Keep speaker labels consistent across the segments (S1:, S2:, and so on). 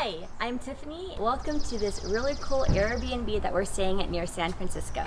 S1: Hi, I'm Tiffany. Welcome to this really cool Airbnb that we're staying at near San Francisco.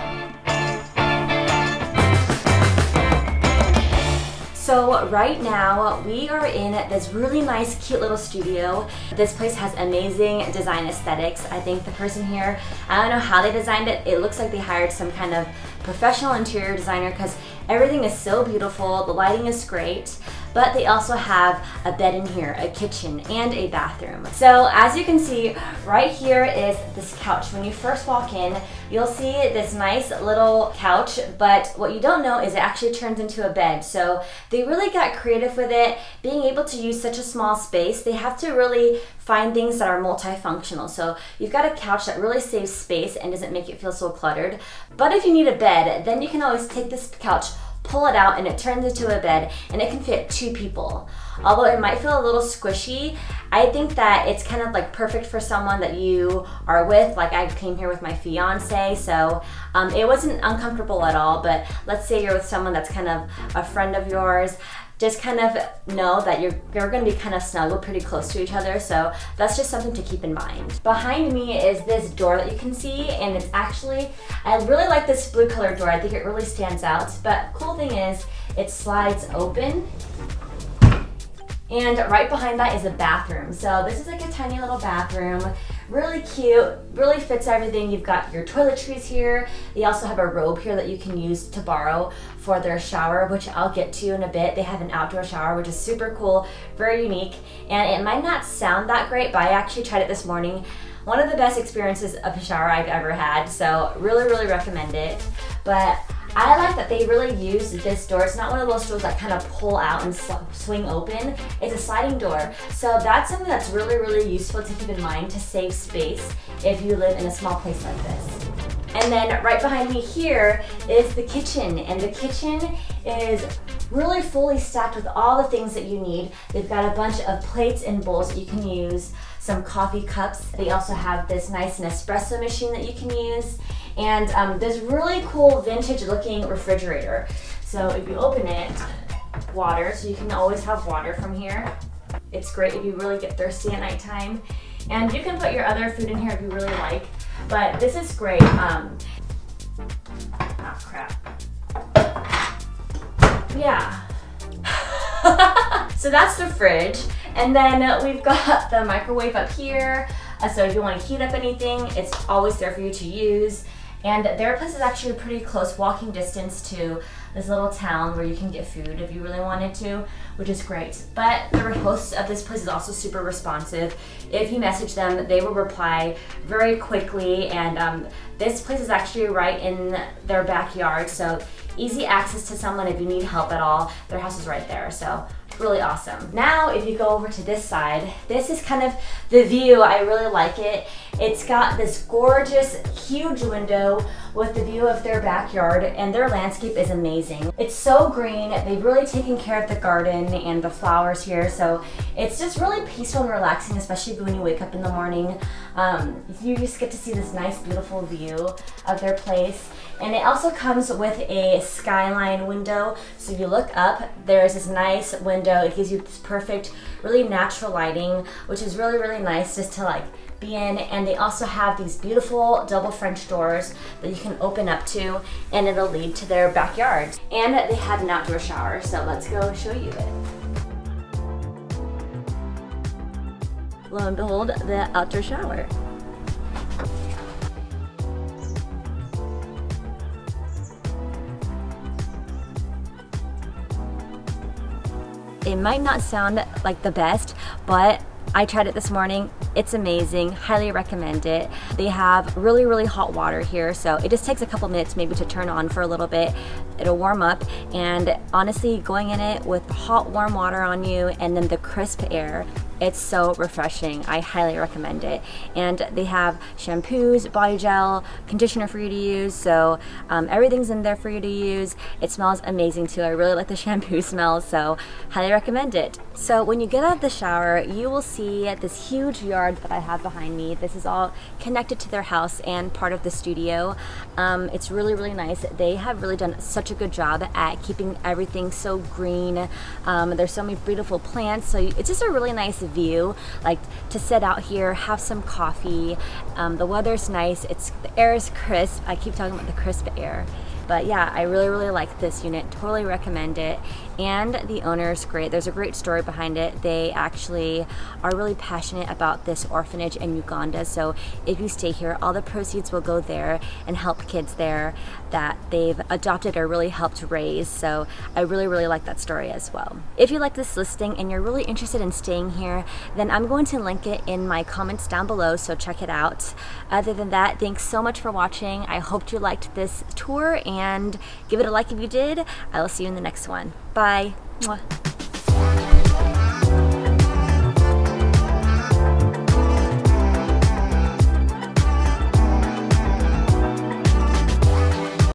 S1: So right now we are in this really nice, cute little studio. This place has amazing design aesthetics. I think the person here, I don't know how they designed it. It looks like they hired some kind of professional interior designer because everything is so beautiful. The lighting is great. But they also have a bed in here, a kitchen, and a bathroom. So as you can see, right here is this couch. When you first walk in, you'll see this nice little couch, but what you don't know is it actually turns into a bed. So they really got creative with it. Being able to use such a small space, they have to really find things that are multifunctional. So you've got a couch that really saves space and doesn't make it feel so cluttered. But if you need a bed, then you can always take this couch, pull it out, and it turns into a bed, and it can fit 2 people. Although it might feel a little squishy, I think that it's kind of like perfect for someone that you are with. Like I came here with my fiance, so it wasn't uncomfortable at all. But let's say you're with someone that's kind of a friend of yours, just kind of know that you're going to be kind of snuggled pretty close to each other. So that's just something to keep in mind. Behind me is this door that you can see, and it's actually, I really like this blue colored door. I think it really stands out. But cool thing is it slides open. And right behind that is a bathroom. So this is like a tiny little bathroom, really cute, really fits everything. You've got your toiletries here. They also have a robe here that you can use to borrow for their shower, which I'll get to in a bit. They have an outdoor shower, which is super cool, very unique. And it might not sound that great, but I actually tried it this morning. One of the best experiences of a shower I've ever had. So really, really recommend it. But I like that they really use this door. It's not one of those doors that kind of pull out and swing open. It's a sliding door. So that's something that's really, really useful to keep in mind to save space if you live in a small place like this. And then right behind me here is the kitchen. And the kitchen is really fully stacked with all the things that you need. They've got a bunch of plates and bowls that you can use, some coffee cups. They also have this nice Nespresso machine that you can use. And this really cool vintage looking refrigerator. So if you open it, water, so you can always have water from here. It's great if you really get thirsty at nighttime. And you can put your other food in here if you really like. But this is great. Oh crap. Yeah. So that's the fridge. And then we've got the microwave up here. So if you want to heat up anything, it's always there for you to use. And their place is actually a pretty close walking distance to this little town where you can get food if you really wanted to, which is great. But the host of this place is also super responsive. If you message them, they will reply very quickly. And this place is actually right in their backyard, so easy access to someone if you need help at all. Their house is right there, so really awesome. Now, if you go over to this side, this is kind of the view. I really like it. It's got this gorgeous, huge window with the view of their backyard, and their landscape is amazing. It's so green. They've really taken care of the garden and the flowers here, so it's just really peaceful and relaxing, especially when you wake up in the morning. You just get to see this nice, beautiful view of their place. And it also comes with a skyline window. So if you look up, there's this nice window. It gives you this perfect, really natural lighting, which is really, really nice just to like be in. And they also have these beautiful double French doors that you can open up to, and it'll lead to their backyard. And they have an outdoor shower, so let's go show you it. Lo and behold, the outdoor shower. It might not sound like the best, but I tried it this morning. It's amazing. Highly recommend it. They have really, really hot water here, so it just takes a couple minutes maybe to turn on for a little bit. It'll warm up, and honestly, going in it with hot, warm water on you and then the crisp air, it's so refreshing. I highly recommend it. And they have shampoos, body gel, conditioner for you to use, so everything's in there for you to use. It smells amazing too. I really like the shampoo smell, so highly recommend it. So when you get out of the shower, you will see this huge yard that I have behind me. This is all connected to their house and part of the studio. It's really, really nice. They have really done such a good job at keeping everything so green. There's so many beautiful plants, so it's just a really nice view, like to sit out here, have some coffee. The weather's nice. The air is crisp. I keep talking about the crisp air. But yeah, I really, really like this unit. Totally recommend it. And the owner's great. There's a great story behind it. They actually are really passionate about this orphanage in Uganda. So if you stay here, all the proceeds will go there and help kids there that they've adopted or really helped raise. So I really, really like that story as well. If you like this listing and you're really interested in staying here, then I'm going to link it in my comments down below, so check it out. Other than that, thanks so much for watching. I hope you liked this tour, and give it a like if you did. I will see you in the next one. Bye. Mwah.